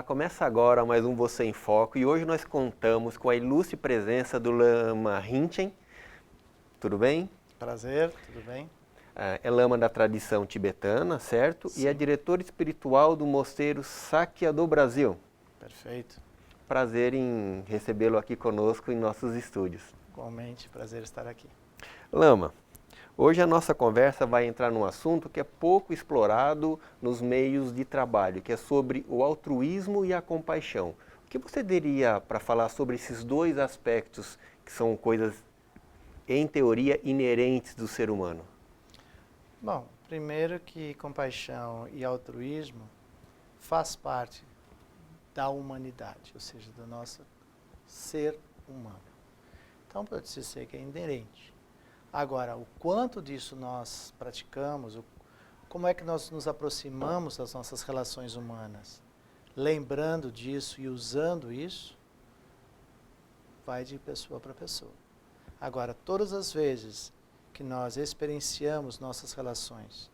começa agora mais um Você em Foco e hoje nós contamos com a ilustre presença do Lama Rinchen. Tudo bem? Prazer, tudo bem? É lama da tradição tibetana, certo? Sim. E é diretor espiritual do Mosteiro Sakya do Brasil. Perfeito. Prazer em recebê-lo aqui conosco em nossos estúdios. Igualmente, prazer estar aqui. Lama, hoje a nossa conversa vai entrar num assunto que é pouco explorado nos meios de trabalho, que é sobre o altruísmo e a compaixão. O que você diria para falar sobre esses dois aspectos que são coisas, em teoria, inerentes do ser humano? Bom, primeiro que compaixão e altruísmo faz parte da humanidade, ou seja, do nosso ser humano. Então pode-se dizer que é inerente. Agora, o quanto disso nós praticamos, como é que nós nos aproximamos das nossas relações humanas, lembrando disso e usando isso, vai de pessoa para pessoa. Agora, todas as vezes que nós experienciamos nossas relações,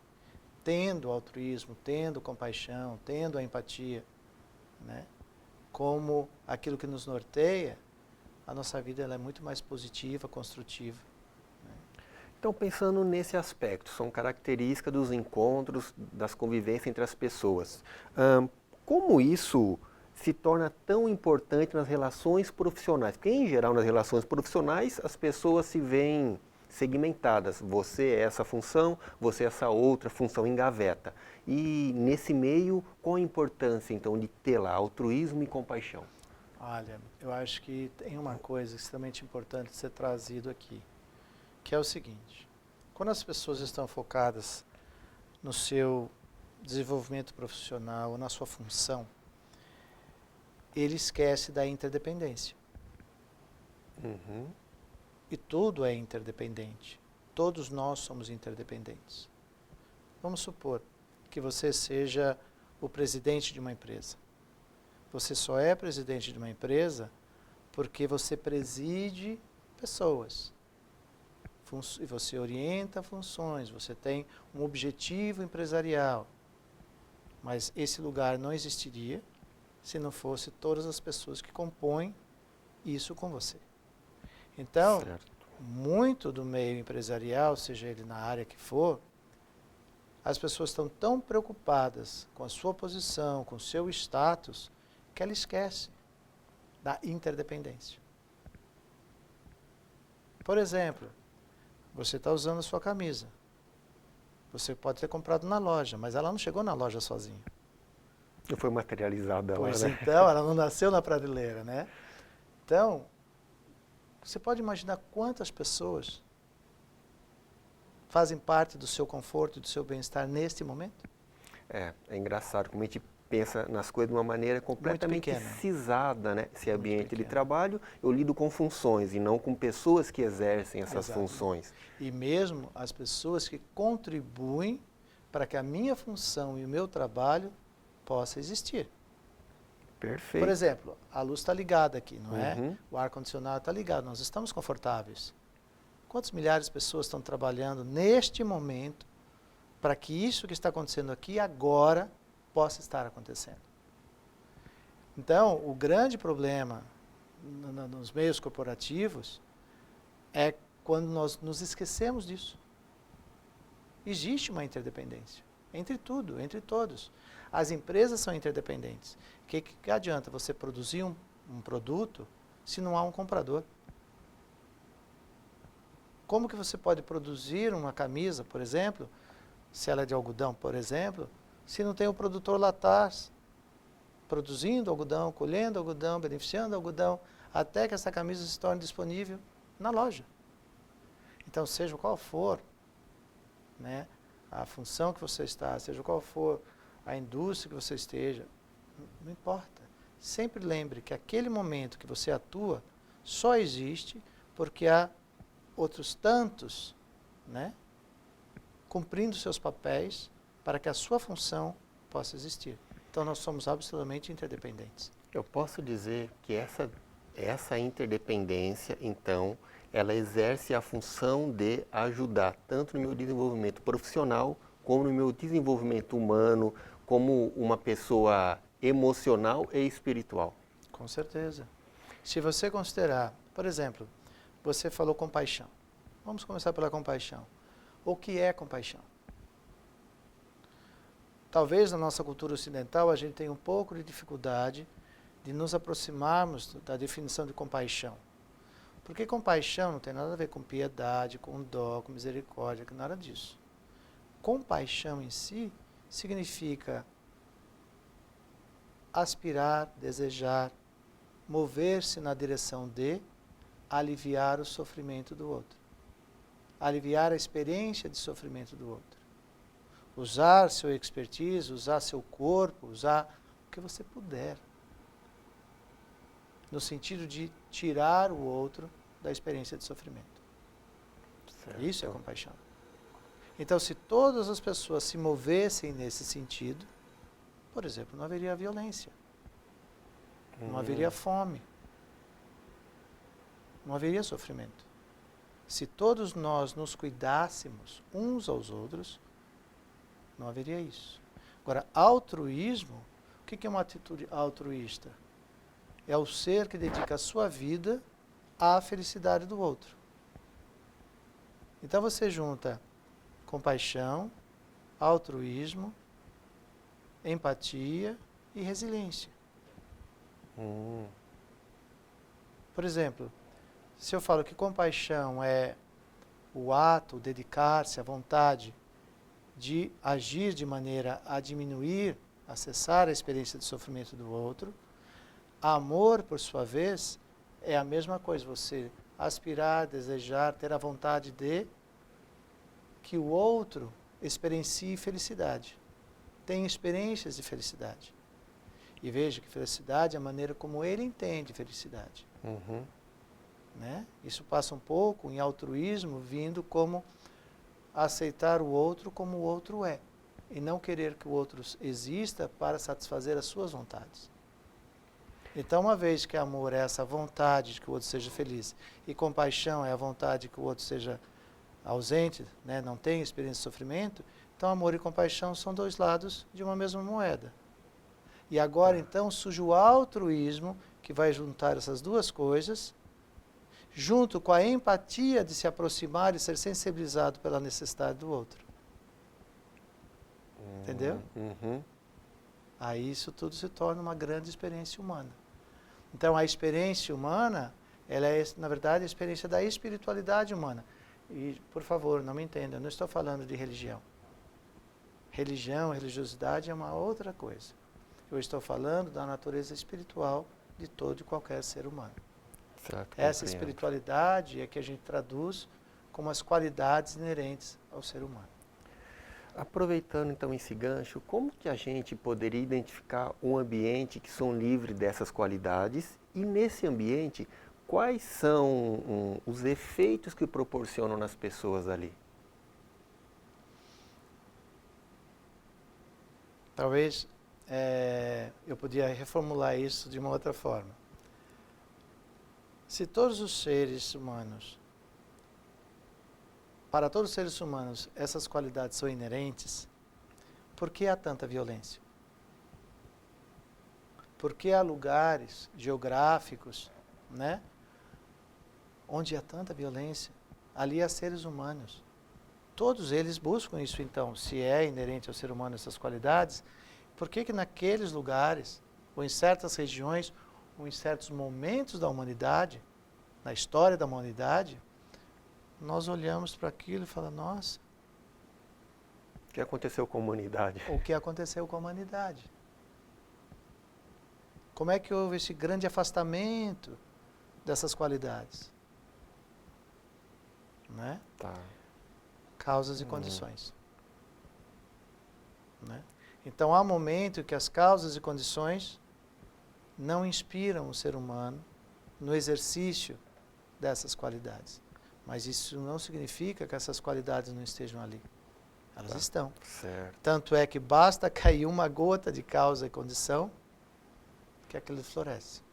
tendo altruísmo, tendo compaixão, tendo a empatia, né, como aquilo que nos norteia, a nossa vida ela é muito mais positiva, construtiva. Então, pensando nesse aspecto, são características dos encontros, das convivências entre as pessoas. Como isso se torna tão importante nas relações profissionais? Porque, em geral, nas relações profissionais, as pessoas se veem segmentadas. Você é essa função, você é essa outra função em gaveta. E, nesse meio, qual a importância, então, de ter lá altruísmo e compaixão? Olha, eu acho que tem uma coisa extremamente importante de ser trazido aqui, que é o seguinte: quando as pessoas estão focadas no seu desenvolvimento profissional ou na sua função, ele esquece da interdependência. Uhum. E tudo é interdependente. Todos nós somos interdependentes. Vamos supor que você seja o presidente de uma empresa. Você só é presidente de uma empresa porque você preside pessoas. E você orienta funções, você tem um objetivo empresarial. Mas esse lugar não existiria se não fosse todas as pessoas que compõem isso com você. Então, Certo. muito do meio empresarial, seja ele na área que for, as pessoas estão tão preocupadas com a sua posição, com o seu status, que ela esquece da interdependência. Por exemplo, você está usando a sua camisa. Você pode ter comprado na loja, mas ela não chegou na loja sozinha. Não foi materializada lá, Pois né? então, ela não nasceu na prateleira, né? Então, você pode imaginar quantas pessoas fazem parte do seu conforto e do seu bem-estar neste momento? É engraçado como a gente pensa nas coisas de uma maneira completamente pequena. cisada, né? Esse Muito ambiente de pequena. trabalho, eu lido com funções e não com pessoas que exercem essas Exato. funções. E mesmo as pessoas que contribuem para que a minha função e o meu trabalho possa existir. Perfeito. Por exemplo, a luz está ligada aqui, não é? Uhum. O ar-condicionado está ligado, nós estamos confortáveis. Quantas milhares de pessoas estão trabalhando neste momento para que isso que está acontecendo aqui agora possa estar acontecendo? Então, o grande problema nos meios corporativos é quando nós nos esquecemos disso. Existe uma interdependência entre tudo, entre todos. As empresas são interdependentes. O que adianta você produzir um produto se não há um comprador? Como que você pode produzir uma camisa, por exemplo, se ela é de algodão, por exemplo, se não tem o produtor lá atrás, produzindo algodão, colhendo algodão, beneficiando algodão, até que essa camisa se torne disponível na loja. Então, seja qual for, né, a função que você está, seja qual for a indústria que você esteja, não importa. Sempre lembre que aquele momento que você atua só existe porque há outros tantos, né, cumprindo seus papéis para que a sua função possa existir. Então, nós somos absolutamente interdependentes. Eu posso dizer que essa interdependência, então, ela exerce a função de ajudar tanto no meu desenvolvimento profissional, como no meu desenvolvimento humano, como uma pessoa emocional e espiritual. Com certeza. Se você considerar, por exemplo, você falou compaixão. Vamos começar pela compaixão. O que é compaixão? Talvez na nossa cultura ocidental a gente tenha um pouco de dificuldade de nos aproximarmos da definição de compaixão. Porque compaixão não tem nada a ver com piedade, com dó, com misericórdia, com nada disso. Compaixão em si significa aspirar, desejar, mover-se na direção de aliviar o sofrimento do outro. Aliviar a experiência de sofrimento do outro. Usar seu expertise, usar seu corpo, usar o que você puder. No sentido de tirar o outro da experiência de sofrimento. Certo. Isso é compaixão. Então, se todas as pessoas se movessem nesse sentido, por exemplo, não haveria violência, não haveria fome, não haveria sofrimento. Se todos nós nos cuidássemos uns aos outros, não haveria isso. Agora, altruísmo, o que é uma atitude altruísta? É o ser que dedica a sua vida à felicidade do outro. Então você junta compaixão, altruísmo, empatia e resiliência. Por exemplo, se eu falo que compaixão é o ato, o dedicar-se, a vontade de agir de maneira a diminuir, a cessar a experiência de sofrimento do outro, amor, por sua vez, é a mesma coisa, você aspirar, desejar, ter a vontade de que o outro experiencie felicidade, tenha experiências de felicidade. E veja que felicidade é a maneira como ele entende felicidade. Né? Isso passa um pouco em altruísmo, vindo como aceitar o outro como o outro é, e não querer que o outro exista para satisfazer as suas vontades. Então, uma vez que amor é essa vontade de que o outro seja feliz, e compaixão é a vontade de que o outro seja ausente, né, não tenha experiência de sofrimento, então amor e compaixão são dois lados de uma mesma moeda. E agora, então, surge o altruísmo, que vai juntar essas duas coisas, junto com a empatia de se aproximar e ser sensibilizado pela necessidade do outro. Entendeu? Aí isso tudo se torna uma grande experiência humana. Então, a experiência humana, ela é, na verdade, a experiência da espiritualidade humana. E, por favor, não me entenda, eu não estou falando de religião. Religião, religiosidade é uma outra coisa. Eu estou falando da natureza espiritual de todo e qualquer ser humano. Certo, essa espiritualidade é que a gente traduz como as qualidades inerentes ao ser humano. Aproveitando então esse gancho, como que a gente poderia identificar um ambiente que são livre dessas qualidades e nesse ambiente, quais são os efeitos que proporcionam nas pessoas ali? Talvez eu podia reformular isso de uma outra forma. Se todos os seres humanos, para todos os seres humanos, essas qualidades são inerentes, por que há tanta violência? Por que há lugares geográficos, né, onde há tanta violência? Ali há seres humanos. Todos eles buscam isso, então, se é inerente ao ser humano essas qualidades, por que naqueles lugares, ou em certas regiões, ou em certos momentos da humanidade, na história da humanidade, nós olhamos para aquilo e falamos, nossa, o que aconteceu com a humanidade? O que aconteceu com a humanidade? Como é que houve esse grande afastamento dessas qualidades? Né? Tá. Causas e condições. Né? Então, há momento que as causas e condições não inspiram o ser humano no exercício dessas qualidades. Mas isso não significa que essas qualidades não estejam ali. Elas estão. Certo. Tanto é que basta cair uma gota de causa e condição que aquilo floresce.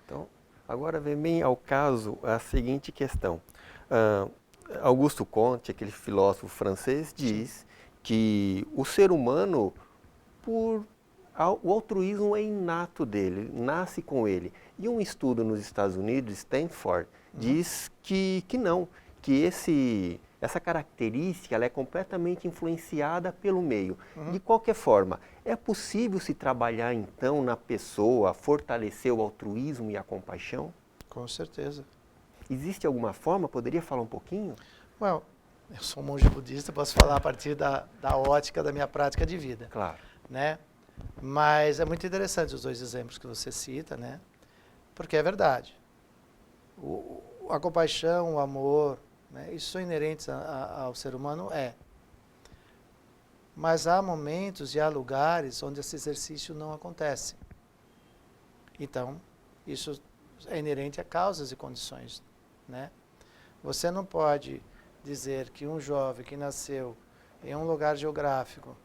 Então, agora vem bem ao caso a seguinte questão. Auguste Comte, aquele filósofo francês, diz que o ser humano, por O altruísmo é inato dele, nasce com ele. E um estudo nos Estados Unidos, Stanford, diz que não, que essa característica ela é completamente influenciada pelo meio. De qualquer forma, é possível se trabalhar então na pessoa, fortalecer o altruísmo e a compaixão? Com certeza. Existe alguma forma? Poderia falar um pouquinho? Well, eu sou um monge budista, posso falar a partir da ótica da minha prática de vida. Claro. Né? Mas é muito interessante os dois exemplos que você cita, né? Porque é verdade. A compaixão, o amor, né? Isso são inerentes ao ser humano, Mas há momentos e há lugares onde esse exercício não acontece. Então, isso é inerente a causas e condições, né? Você não pode dizer que um jovem que nasceu em um lugar geográfico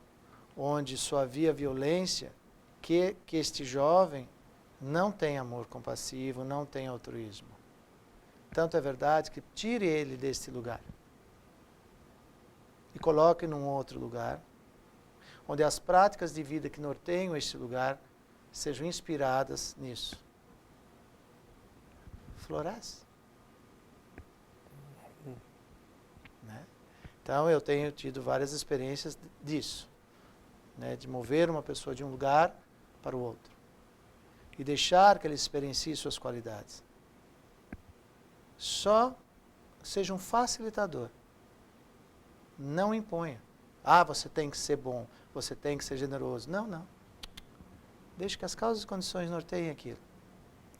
onde só havia violência, que este jovem não tem amor compassivo, não tem altruísmo. Tanto é verdade que tire ele deste lugar e coloque num outro lugar, onde as práticas de vida que norteiam este lugar sejam inspiradas nisso. Floresce. Né? Então eu tenho tido várias experiências disso. Né, de mover uma pessoa de um lugar para o outro. E deixar que ele experiencie suas qualidades. Só seja um facilitador. Não imponha. Você tem que ser bom, você tem que ser generoso. Não. Deixe que as causas e condições norteiem aquilo.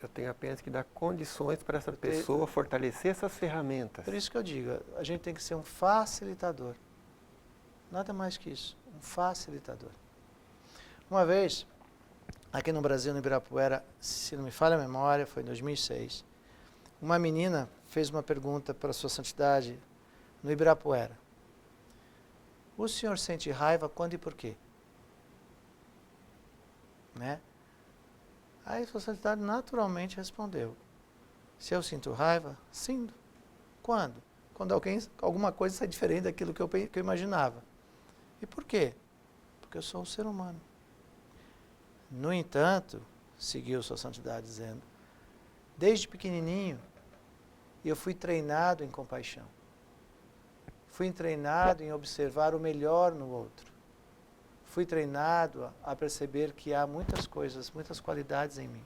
Eu tenho apenas que dar condições para essa pessoa fortalecer essas ferramentas. Por isso que eu digo, a gente tem que ser um facilitador. Nada mais que isso, um facilitador. Uma vez, aqui no Brasil, no Ibirapuera, se não me falha a memória, foi em 2006, uma menina fez uma pergunta para a Sua Santidade no Ibirapuera. O senhor sente raiva quando e por quê? Né? Aí a Sua Santidade naturalmente respondeu. Se eu sinto raiva, sinto. Quando? Quando alguma coisa sai diferente daquilo que eu imaginava. E por quê? Porque eu sou um ser humano. No entanto, seguiu Sua Santidade dizendo, desde pequenininho, eu fui treinado em compaixão. Fui treinado em observar o melhor no outro. Fui treinado a perceber que há muitas coisas, muitas qualidades em mim.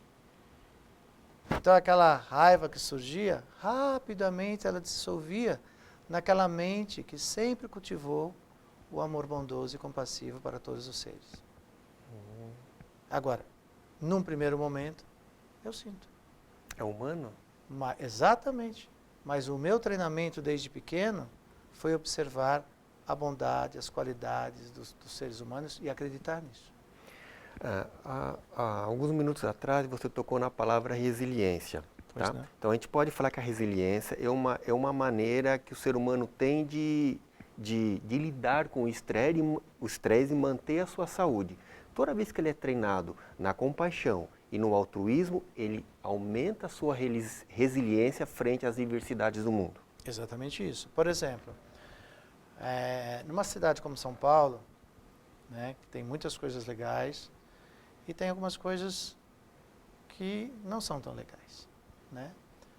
Então aquela raiva que surgia, rapidamente ela dissolvia naquela mente que sempre cultivou o amor bondoso e compassivo para todos os seres. Agora, num primeiro momento, eu sinto. É humano? Exatamente. Mas o meu treinamento desde pequeno foi observar a bondade, as qualidades dos seres humanos e acreditar nisso. Há alguns minutos atrás você tocou na palavra resiliência. Tá? Então a gente pode falar que a resiliência é uma maneira que o ser humano tem de lidar com o estresse e manter a sua saúde. Toda vez que ele é treinado na compaixão e no altruísmo, ele aumenta a sua resiliência frente às diversidades do mundo. Exatamente isso. Por exemplo, numa cidade como São Paulo, né, que tem muitas coisas legais e tem algumas coisas que não são tão legais. Né?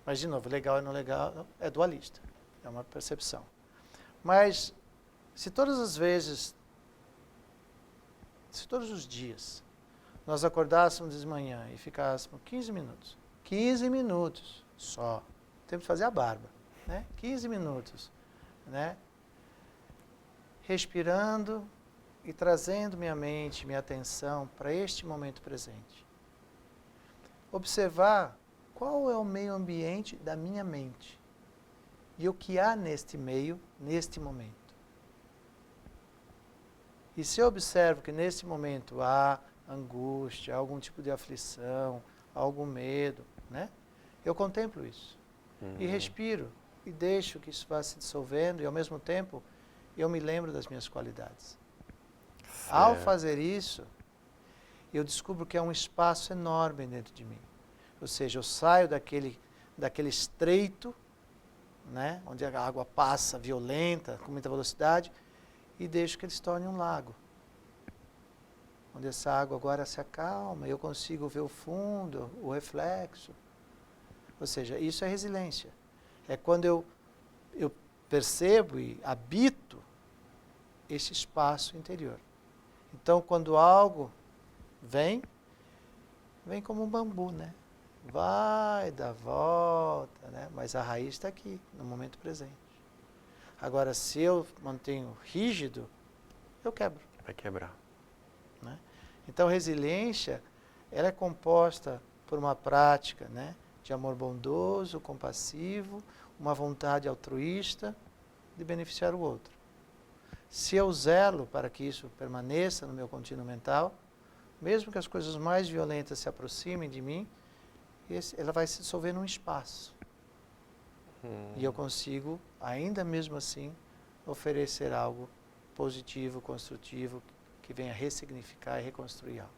Mas, de novo, legal e não legal é dualista, é uma percepção. Mas, se todas as vezes, se todos os dias, nós acordássemos de manhã e ficássemos 15 minutos só, temos que fazer a barba, né? 15 minutos, né? Respirando e trazendo minha mente, minha atenção para este momento presente. Observar qual é o meio ambiente da minha mente e o que há neste meio, neste momento. E se eu observo que nesse momento há angústia, algum tipo de aflição, algum medo, né? Eu contemplo isso. E respiro e deixo que isso vá se dissolvendo e ao mesmo tempo eu me lembro das minhas qualidades. Certo. Ao fazer isso, eu descubro que há um espaço enorme dentro de mim. Ou seja, eu saio daquele estreito, né, onde a água passa violenta, com muita velocidade, e deixo que ele se torne um lago. onde essa água agora se acalma, eu consigo ver o fundo, o reflexo. Ou seja, isso é resiliência. É quando eu percebo e habito esse espaço interior. Então, quando algo vem como um bambu, né? Vai, dá volta, né? Mas a raiz está aqui, no momento presente. Agora, se eu mantenho rígido, eu quebro. Vai quebrar. Né? Então, resiliência, ela é composta por uma prática, né, de amor bondoso, compassivo, uma vontade altruísta de beneficiar o outro. Se eu zelo para que isso permaneça no meu contínuo mental, mesmo que as coisas mais violentas se aproximem de mim, ela vai se dissolver num espaço. E eu consigo, ainda mesmo assim, oferecer algo positivo, construtivo, que venha ressignificar e reconstruir algo.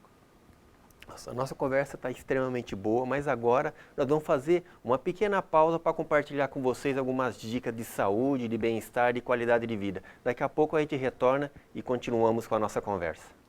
Nossa, a nossa conversa está extremamente boa, mas agora nós vamos fazer uma pequena pausa para compartilhar com vocês algumas dicas de saúde, de bem-estar e qualidade de vida. Daqui a pouco a gente retorna e continuamos com a nossa conversa.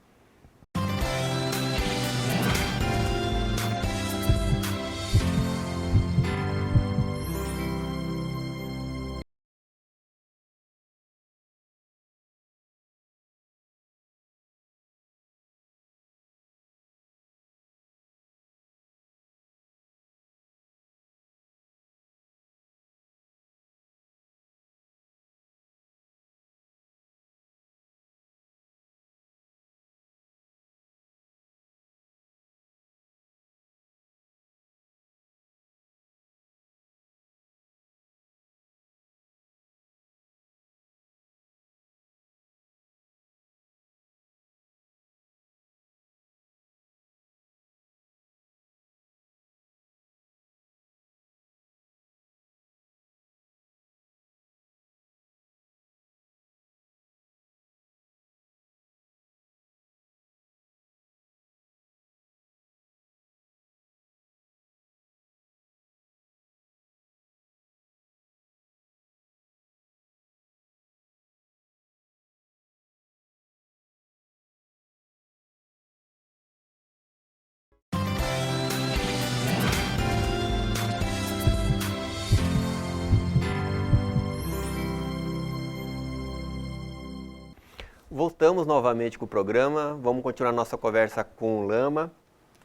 Voltamos novamente com o programa, vamos continuar nossa conversa com o Lama.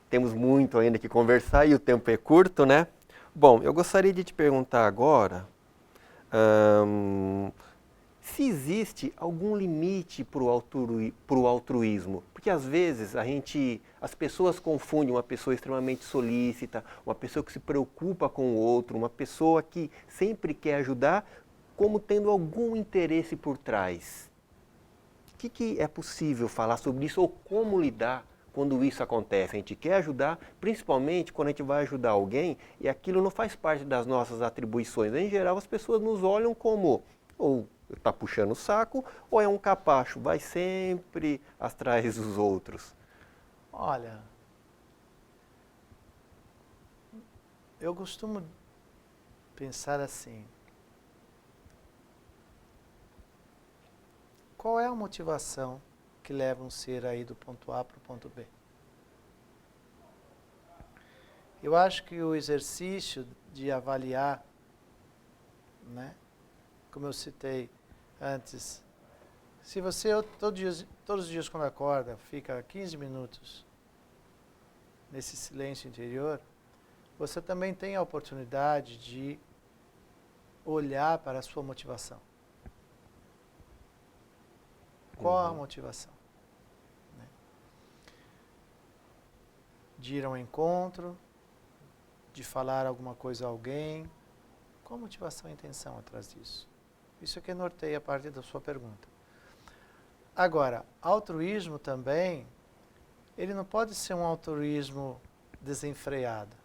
Temos muito ainda que conversar e o tempo é curto, né? Bom, eu gostaria de te perguntar agora se existe algum limite para o altruísmo. Porque às vezes as pessoas confundem uma pessoa extremamente solícita, uma pessoa que se preocupa com o outro, uma pessoa que sempre quer ajudar, como tendo algum interesse por trás. O que é possível falar sobre isso ou como lidar quando isso acontece? A gente quer ajudar, principalmente quando a gente vai ajudar alguém e aquilo não faz parte das nossas atribuições. Em geral, as pessoas nos olham como ou está puxando o saco ou é um capacho, vai sempre atrás dos outros. Olha, eu costumo pensar assim. Qual é a motivação que leva um ser aí do ponto A para o ponto B? Eu acho que o exercício de avaliar, né, como eu citei antes, se você todos os dias quando acorda fica 15 minutos nesse silêncio interior, você também tem a oportunidade de olhar para a sua motivação. Qual a motivação? Né? De ir a um encontro, de falar alguma coisa a alguém. Qual a motivação e a intenção atrás disso? Isso é que norteia a parte da sua pergunta. Agora, altruísmo também, ele não pode ser um altruísmo desenfreado.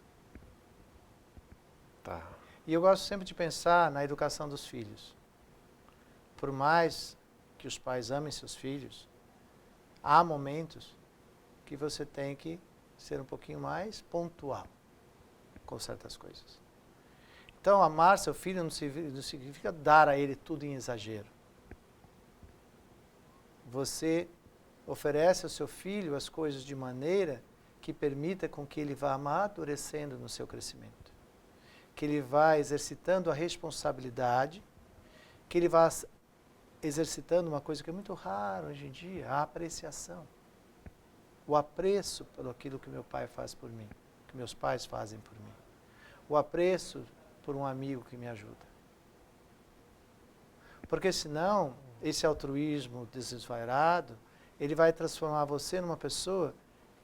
Tá. E eu gosto sempre de pensar na educação dos filhos. Por mais que os pais amem seus filhos, há momentos que você tem que ser um pouquinho mais pontual com certas coisas. Então, amar seu filho não significa dar a ele tudo em exagero. Você oferece ao seu filho as coisas de maneira que permita com que ele vá amadurecendo no seu crescimento. Que ele vá exercitando a responsabilidade, que ele vá exercitando uma coisa que é muito rara hoje em dia, a apreciação. O apreço pelo aquilo que meu pai faz por mim, que meus pais fazem por mim. O apreço por um amigo que me ajuda. Porque senão, esse altruísmo desvairado, ele vai transformar você numa pessoa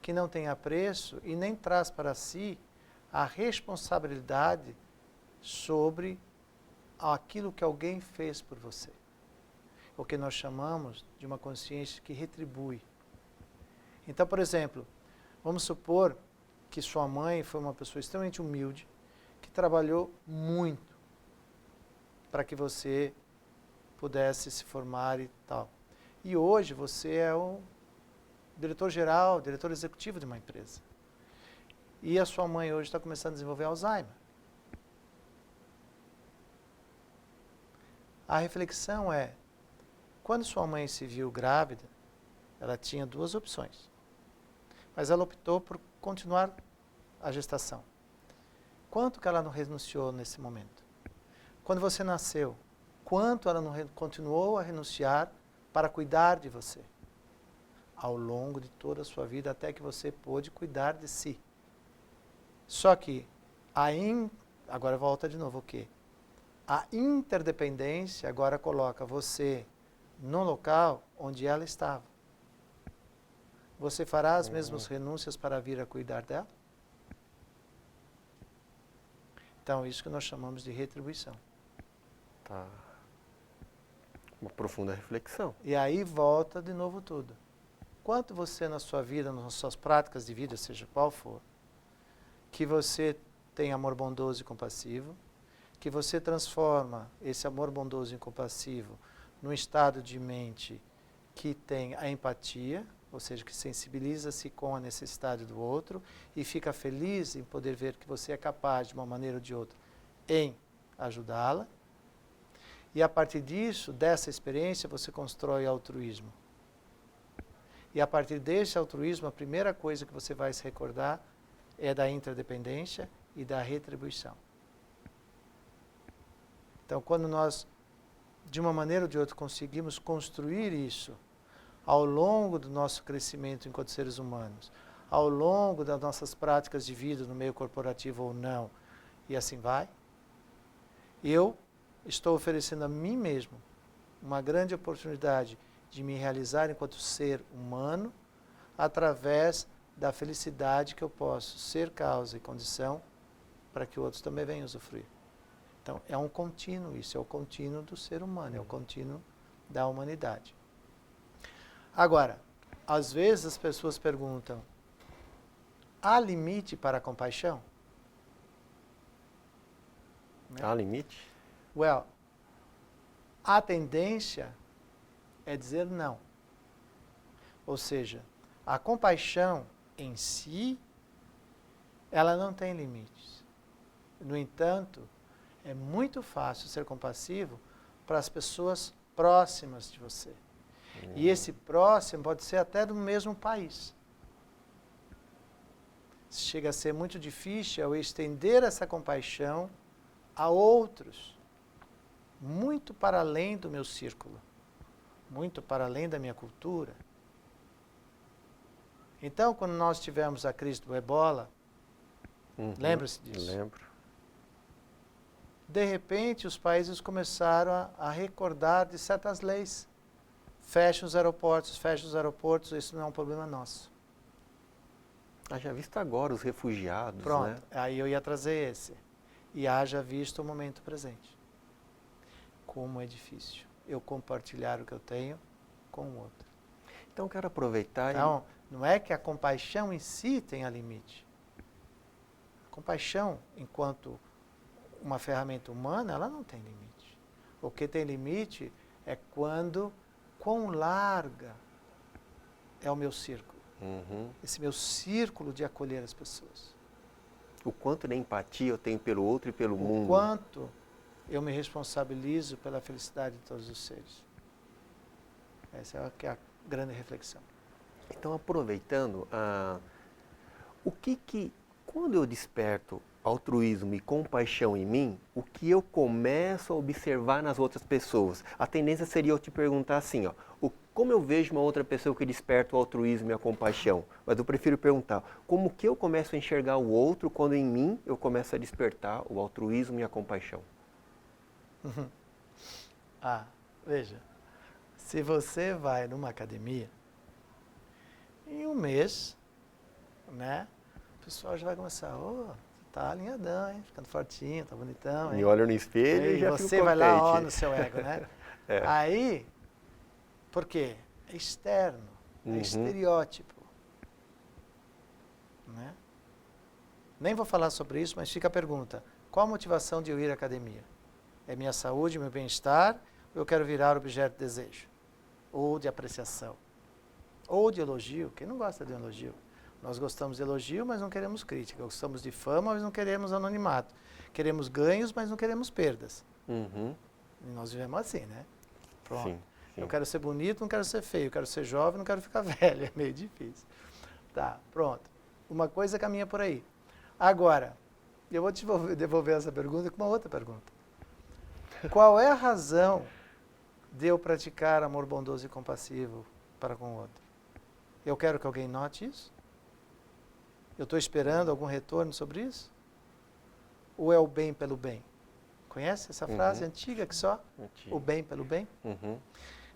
que não tem apreço e nem traz para si a responsabilidade sobre aquilo que alguém fez por você. O que nós chamamos de uma consciência que retribui. Então, por exemplo, vamos supor que sua mãe foi uma pessoa extremamente humilde, que trabalhou muito para que você pudesse se formar e tal. E hoje você é um diretor-geral, diretor executivo de uma empresa. E a sua mãe hoje está começando a desenvolver Alzheimer. A reflexão é, quando sua mãe se viu grávida, ela tinha duas opções. Mas ela optou por continuar a gestação. Quanto que ela não renunciou nesse momento? Quando você nasceu, quanto ela não continuou a renunciar para cuidar de você? Ao longo de toda a sua vida, até que você pôde cuidar de si. Só que, agora volta de novo o quê? A interdependência agora coloca você no local onde ela estava. Você fará as mesmas renúncias para vir a cuidar dela? Então, isso que nós chamamos de retribuição. Tá. Uma profunda reflexão. E aí volta de novo tudo. Quanto você na sua vida, nas suas práticas de vida, seja qual for, que você tem amor bondoso e compassivo, que você transforma esse amor bondoso e compassivo num estado de mente que tem a empatia, ou seja, que sensibiliza-se com a necessidade do outro e fica feliz em poder ver que você é capaz, de uma maneira ou de outra, em ajudá-la. E a partir disso, dessa experiência, você constrói altruísmo. E a partir desse altruísmo, a primeira coisa que você vai se recordar é da interdependência e da retribuição. Então, quando nós, de uma maneira ou de outra, conseguimos construir isso ao longo do nosso crescimento enquanto seres humanos, ao longo das nossas práticas de vida no meio corporativo ou não, e assim vai, eu estou oferecendo a mim mesmo uma grande oportunidade de me realizar enquanto ser humano através da felicidade que eu posso ser causa e condição para que outros também venham usufruir. Então, é um contínuo isso, é o contínuo do ser humano, é o contínuo da humanidade. Agora, às vezes as pessoas perguntam, há limite para a compaixão? Há limite? Well, a tendência é dizer não. Ou seja, a compaixão em si, ela não tem limites. No entanto, é muito fácil ser compassivo para as pessoas próximas de você. E esse próximo pode ser até do mesmo país. Chega a ser muito difícil eu estender essa compaixão a outros, muito para além do meu círculo, muito para além da minha cultura. Então, quando nós tivemos a crise do Ebola, lembra-se disso? Lembro. De repente, os países começaram a recordar de certas leis. Fecha os aeroportos, isso não é um problema nosso. Haja visto agora os refugiados, Pronto, né? aí eu ia trazer esse. E haja visto o momento presente. Como é difícil eu compartilhar o que eu tenho com o outro. Então, quero aproveitar Então, não é que a compaixão em si tenha limite. A compaixão, enquanto uma ferramenta humana, ela não tem limite. O que tem limite é quão larga é o meu círculo. Esse meu círculo de acolher as pessoas. O quanto de empatia eu tenho pelo outro e pelo mundo. O quanto eu me responsabilizo pela felicidade de todos os seres. Essa é a grande reflexão. Então, aproveitando, quando eu desperto altruísmo e compaixão em mim, o que eu começo a observar nas outras pessoas? A tendência seria eu te perguntar assim, ó, como eu vejo uma outra pessoa que desperta o altruísmo e a compaixão? Mas eu prefiro perguntar, como que eu começo a enxergar o outro quando em mim eu começo a despertar o altruísmo e a compaixão? Veja, se você vai numa academia, em um mês, né, o pessoal já vai começar, tá alinhadão, hein, ficando fortinho, tá bonitão, hein. Me olho no espelho e já fico você vai lá, contente. no seu ego, né. É. Aí, por quê? É externo, é estereótipo, né. Nem vou falar sobre isso, mas fica a pergunta, qual a motivação de eu ir à academia? É minha saúde, meu bem-estar, ou eu quero virar objeto de desejo? Ou de apreciação? Ou de elogio? Quem não gosta de elogio? Nós gostamos de elogio, mas não queremos crítica. Gostamos de fama, mas não queremos anonimato. Queremos ganhos, mas não queremos perdas. E nós vivemos assim, né? Pronto. Sim, sim. Eu quero ser bonito, não quero ser feio. Eu quero ser jovem, não quero ficar velho. É meio difícil. Tá, pronto. Uma coisa caminha por aí. Agora, eu vou te devolver essa pergunta com uma outra pergunta. Qual é a razão de eu praticar amor bondoso e compassivo para com o outro? Eu quero que alguém note isso? Eu estou esperando algum retorno sobre isso? Ou é o bem pelo bem? Conhece essa frase antiga que só? O bem pelo bem?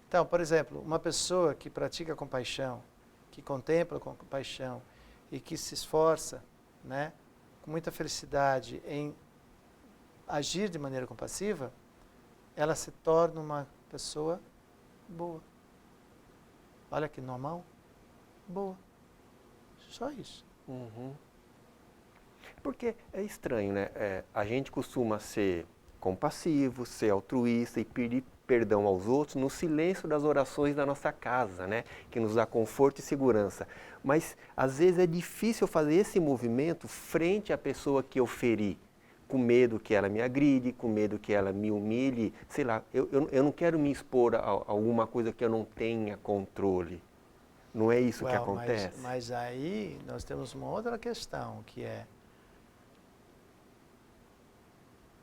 Então, por exemplo, uma pessoa que pratica compaixão, que contempla com compaixão e que se esforça, né, com muita felicidade em agir de maneira compassiva, ela se torna uma pessoa boa. Olha que normal. Boa. Só isso. Porque é estranho, né? A gente costuma ser compassivo, ser altruísta e pedir perdão aos outros no silêncio das orações da nossa casa, né? Que nos dá conforto e segurança. Mas às vezes é difícil fazer esse movimento frente à pessoa que eu feri, com medo que ela me agride, com medo que ela me humilhe, sei lá. Eu não quero me expor a alguma coisa que eu não tenha controle. Não é isso que acontece? Mas aí nós temos uma outra questão, que é,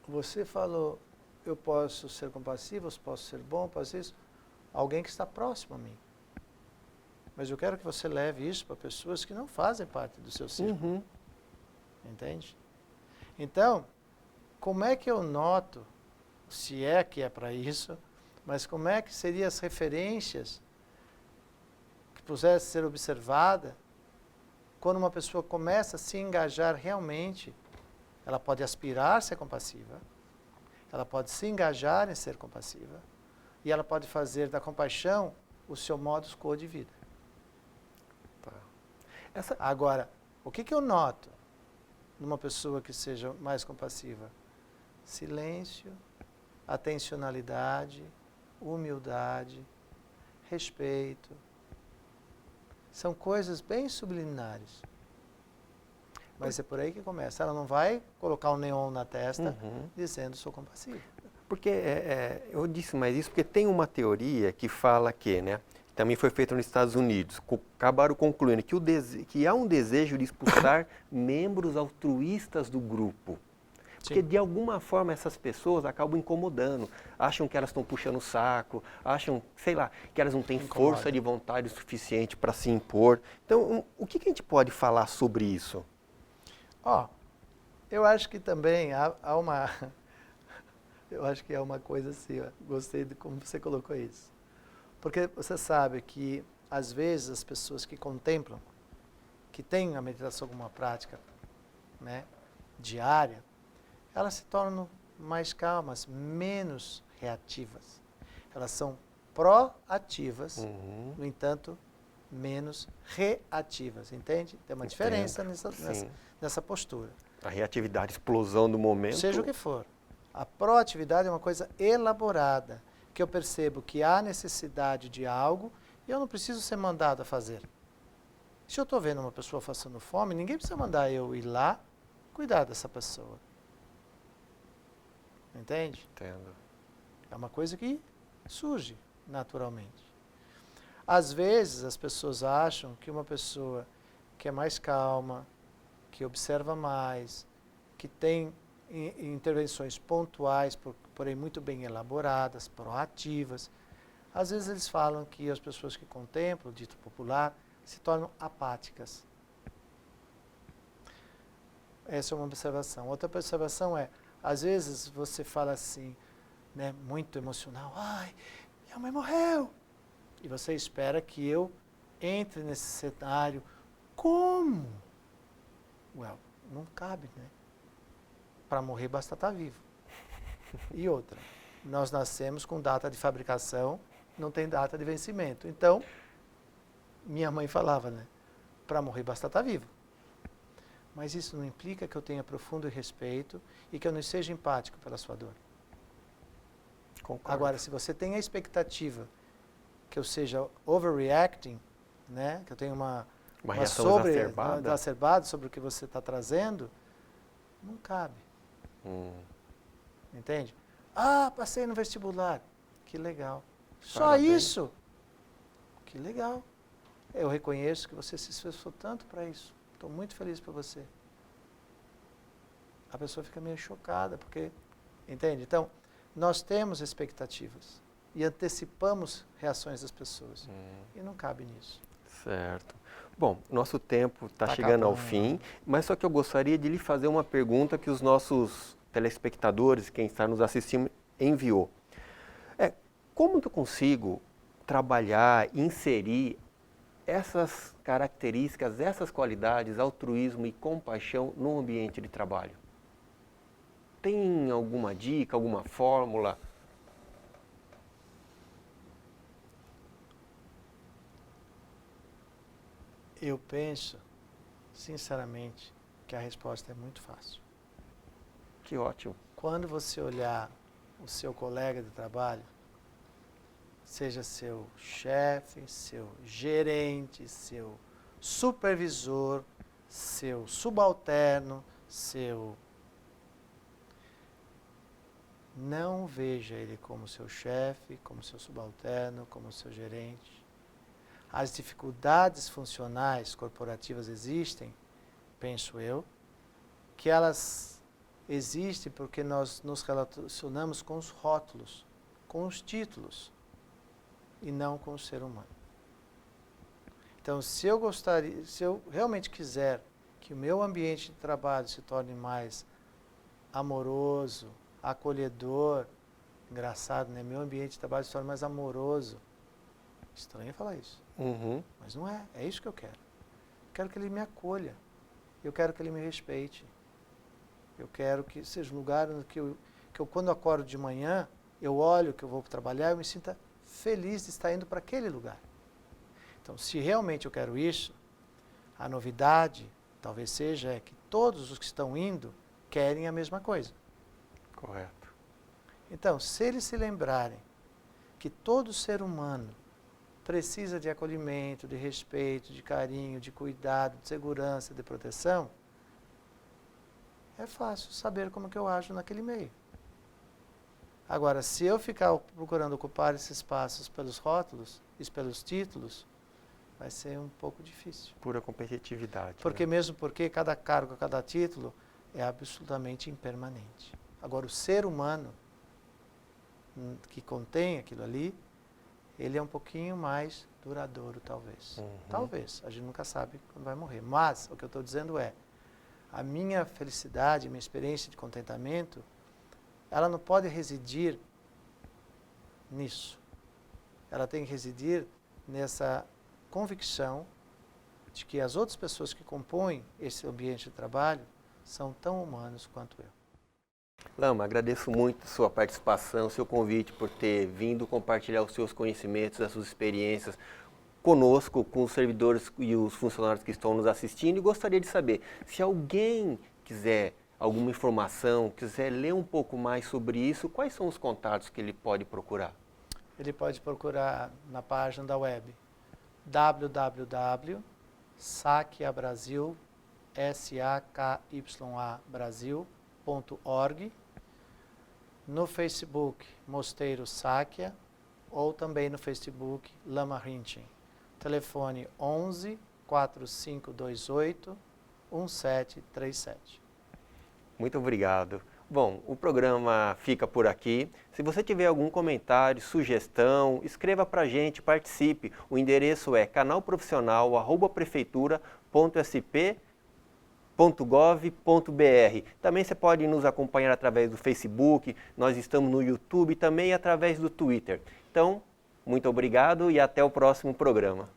você falou, eu posso ser compassivo, eu posso ser bom, posso isso, alguém que está próximo a mim. Mas eu quero que você leve isso para pessoas que não fazem parte do seu círculo. Entende? Então, como é que eu noto, se é que é para isso, mas como é que seriam as referências pudesse ser observada quando uma pessoa começa a se engajar realmente? Ela pode aspirar a ser compassiva, ela pode se engajar em ser compassiva e ela pode fazer da compaixão o seu modus quo de vida. Agora, o que eu noto numa pessoa que seja mais compassiva? Silêncio, atencionalidade, humildade, respeito. São coisas bem subliminares. Mas é por aí que começa. Ela não vai colocar um neon na testa dizendo sou compassivo. Porque eu disse mais isso porque tem uma teoria que fala que, né, também foi feita nos Estados Unidos, acabaram concluindo que há um desejo de expulsar membros altruístas do grupo. Porque de alguma forma essas pessoas acabam incomodando, acham que elas estão puxando o saco, acham, sei lá, que elas não têm força de vontade suficiente para se impor. Então, o que a gente pode falar sobre isso? Eu acho que também há uma... Eu acho que é uma coisa assim, gostei de como você colocou isso. Porque você sabe que, às vezes, as pessoas que contemplam, que têm a meditação como uma prática, né, diária, elas se tornam mais calmas, menos reativas. Elas são proativas, no entanto, menos reativas, entende? Tem uma diferença nessa postura. A reatividade, a explosão do momento. Seja o que for. A proatividade é uma coisa elaborada, que eu percebo que há necessidade de algo e eu não preciso ser mandado a fazer. Se eu estou vendo uma pessoa passando fome, ninguém precisa mandar eu ir lá cuidar dessa pessoa. Entende? Entendo. É uma coisa que surge naturalmente. Às vezes as pessoas acham que uma pessoa que é mais calma, que observa mais, que tem intervenções pontuais, porém muito bem elaboradas, proativas, às vezes eles falam que as pessoas que contemplam, dito popular, se tornam apáticas. Essa é uma observação. Outra observação é, às vezes você fala assim, né, muito emocional, ai, minha mãe morreu. E você espera que eu entre nesse cenário. Como? Well, não cabe, né? Para morrer basta estar vivo. E outra, nós nascemos com data de fabricação, não tem data de vencimento. Então, minha mãe falava, né? Para morrer basta estar vivo. Mas isso não implica que eu tenha profundo respeito e que eu não seja empático pela sua dor. Concordo. Agora, se você tem a expectativa que eu seja overreacting, né? Que eu tenha uma reação exacerbada? exacerbada sobre o que você está trazendo, não cabe. Entende? Ah, passei no vestibular. Que legal. Só Parabéns. isso? Que legal. Eu reconheço que você se esforçou tanto para isso. Estou muito feliz por você. A pessoa fica meio chocada, porque... Entende? Então, nós temos expectativas e antecipamos reações das pessoas. E não cabe nisso. Certo. Bom, nosso tempo está Tá chegando ao acabando. fim, mas só que eu gostaria de lhe fazer uma pergunta que os nossos telespectadores, quem está nos assistindo, enviou. Como que eu consigo trabalhar, inserir essas características, essas qualidades, altruísmo e compaixão no ambiente de trabalho? Tem alguma dica, alguma fórmula? Eu penso, sinceramente, que a resposta é muito fácil. Que ótimo. Quando você olhar o seu colega de trabalho, seja seu chefe, seu gerente, seu supervisor, seu subalterno, não veja ele como seu chefe, como seu subalterno, como seu gerente. As dificuldades funcionais corporativas existem, penso eu, que elas existem porque nós nos relacionamos com os rótulos, com os títulos, e não com o ser humano. Então, se eu realmente quiser que o meu ambiente de trabalho se torne mais amoroso, acolhedor, engraçado, né? Meu ambiente de trabalho se torne mais amoroso. Estranho falar isso. Mas não é. É isso que eu quero. Eu quero que ele me acolha. Eu quero que ele me respeite. Eu quero que seja um lugar que eu quando acordo de manhã, eu olho que eu vou trabalhar, eu me sinta feliz de estar indo para aquele lugar. Então, se realmente eu quero isso, a novidade talvez seja que todos os que estão indo querem a mesma coisa. Correto. Então, se eles se lembrarem que todo ser humano precisa de acolhimento, de respeito, de carinho, de cuidado, de segurança, de proteção, é fácil saber como que eu ajo naquele meio. Agora, se eu ficar procurando ocupar esses espaços pelos rótulos e pelos títulos, vai ser um pouco difícil. Pura competitividade. Porque mesmo porque cada cargo, cada título é absolutamente impermanente. Agora, o ser humano que contém aquilo ali, ele é um pouquinho mais duradouro, talvez. Talvez, a gente nunca sabe quando vai morrer. Mas, o que eu estou dizendo é, a minha felicidade, a minha experiência de contentamento, ela não pode residir nisso. Ela tem que residir nessa convicção de que as outras pessoas que compõem esse ambiente de trabalho são tão humanos quanto eu. Lama, agradeço muito a sua participação, o seu convite por ter vindo compartilhar os seus conhecimentos, as suas experiências conosco, com os servidores e os funcionários que estão nos assistindo. E gostaria de saber, se alguém quiser alguma informação, quiser ler um pouco mais sobre isso, quais são os contatos que ele pode procurar? Ele pode procurar na página da web www.sakyabrasil.org, no Facebook Mosteiro Sakya, ou também no Facebook Lama Rinchen. Telefone 11 4528 1737. Muito obrigado. Bom, o programa fica por aqui. Se você tiver algum comentário, sugestão, escreva para a gente, participe. O endereço é canalprofissional@prefeitura.sp.gov.br. Também você pode nos acompanhar através do Facebook, nós estamos no YouTube e também através do Twitter. Então, muito obrigado e até o próximo programa.